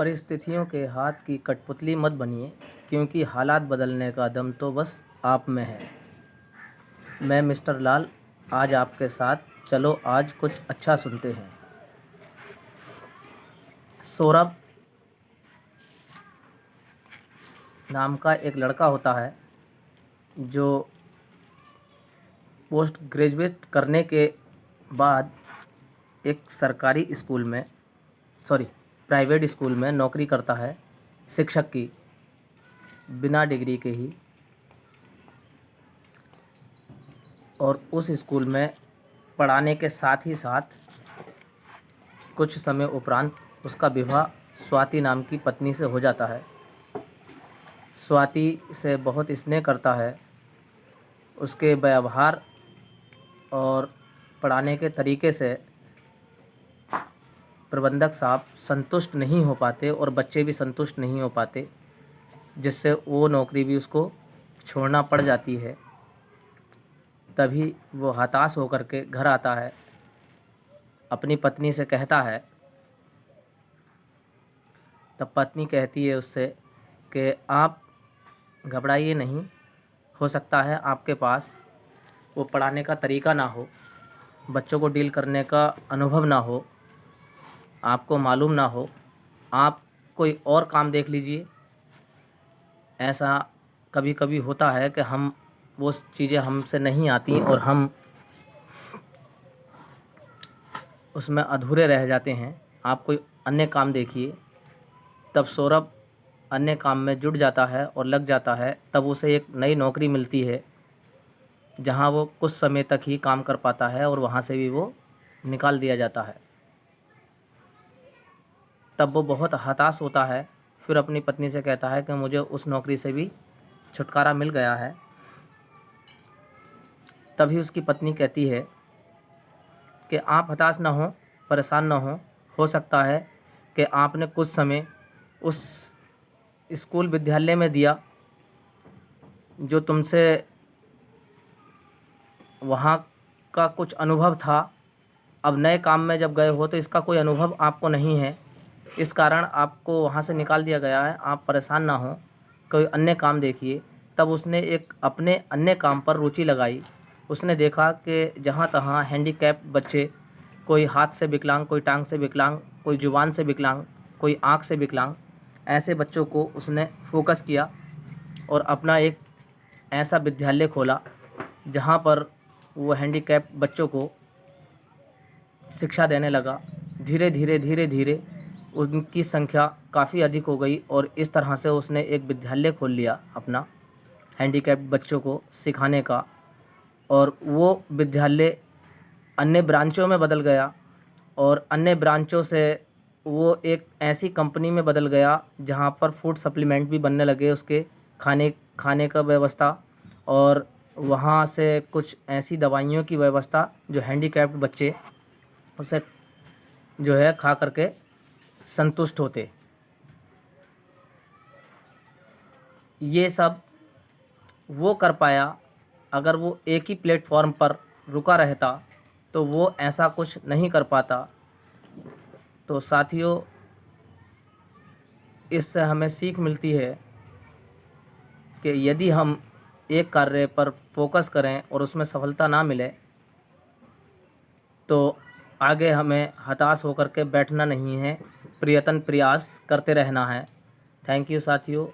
परिस्थितियों के हाथ की कठपुतली मत बनिए, क्योंकि हालात बदलने का दम तो बस आप में है। मैं मिस्टर लाल आज आपके साथ, चलो आज कुछ अच्छा सुनते हैं। सौरभ नाम का एक लड़का होता है जो पोस्ट ग्रेजुएट करने के बाद एक सरकारी स्कूल में प्राइवेट स्कूल में नौकरी करता है, शिक्षक की, बिना डिग्री के ही। और उस स्कूल में पढ़ाने के साथ ही साथ कुछ समय उपरांत उसका विवाह स्वाति नाम की पत्नी से हो जाता है। स्वाति से बहुत स्नेह करता है। उसके व्यवहार और पढ़ाने के तरीके से प्रबंधक साहब संतुष्ट नहीं हो पाते और बच्चे भी संतुष्ट नहीं हो पाते, जिससे वो नौकरी भी उसको छोड़ना पड़ जाती है। तभी वो हताश होकर के घर आता है, अपनी पत्नी से कहता है। तब पत्नी कहती है उससे कि आप घबराइए नहीं, हो सकता है आपके पास वो पढ़ाने का तरीका ना हो, बच्चों को डील करने का अनुभव ना हो, आपको मालूम ना हो, आप कोई और काम देख लीजिए। ऐसा कभी कभी होता है कि वो चीज़ें हमसे नहीं आती और हम उसमें अधूरे रह जाते हैं, आप कोई अन्य काम देखिए। तब सौरभ अन्य काम में जुट जाता है और लग जाता है। तब उसे एक नई नौकरी मिलती है, जहां वो कुछ समय तक ही काम कर पाता है और वहां से भी वो निकाल दिया जाता है। तब वो बहुत हताश होता है, फिर अपनी पत्नी से कहता है कि मुझे उस नौकरी से भी छुटकारा मिल गया है। तभी उसकी पत्नी कहती है कि आप हताश ना हो, परेशान ना हो सकता है कि आपने कुछ समय उस स्कूल विद्यालय में दिया जो तुमसे वहाँ का कुछ अनुभव था। अब नए काम में जब गए हो तो इसका कोई अनुभव आपको नहीं है, इस कारण आपको वहाँ से निकाल दिया गया है। आप परेशान ना हो, कोई अन्य काम देखिए। तब उसने एक अपने अन्य काम पर रुचि लगाई। उसने देखा कि जहाँ तहाँ हैंडीकैप बच्चे, कोई हाथ से विकलांग, कोई टांग से विकलांग, कोई जुबान से विकलांग, कोई आँख से विकलांग, ऐसे बच्चों को उसने फोकस किया और अपना एक ऐसा विद्यालय खोला जहाँ पर वो हैंडीकैप बच्चों को शिक्षा देने लगा। धीरे धीरे उनकी संख्या काफ़ी अधिक हो गई और इस तरह से उसने एक विद्यालय खोल लिया अपना, हैंडीकैप बच्चों को सिखाने का। और वो विद्यालय अन्य ब्रांचों में बदल गया और अन्य ब्रांचों से वो एक ऐसी कंपनी में बदल गया जहाँ पर फूड सप्लीमेंट भी बनने लगे, उसके खाने का व्यवस्था, और वहाँ से कुछ ऐसी दवाइयों की व्यवस्था जो हैंडीकैप्ड बच्चे उसे जो है खा करके संतुष्ट होते। ये सब वो कर पाया। अगर वो एक ही प्लेटफॉर्म पर रुका रहता तो वो ऐसा कुछ नहीं कर पाता। तो साथियों, इससे हमें सीख मिलती है कि यदि हम एक कार्य पर फोकस करें और उसमें सफलता ना मिले तो आगे हमें हताश होकर के बैठना नहीं है, प्रयत्न प्रयास करते रहना है। थैंक यू साथियों।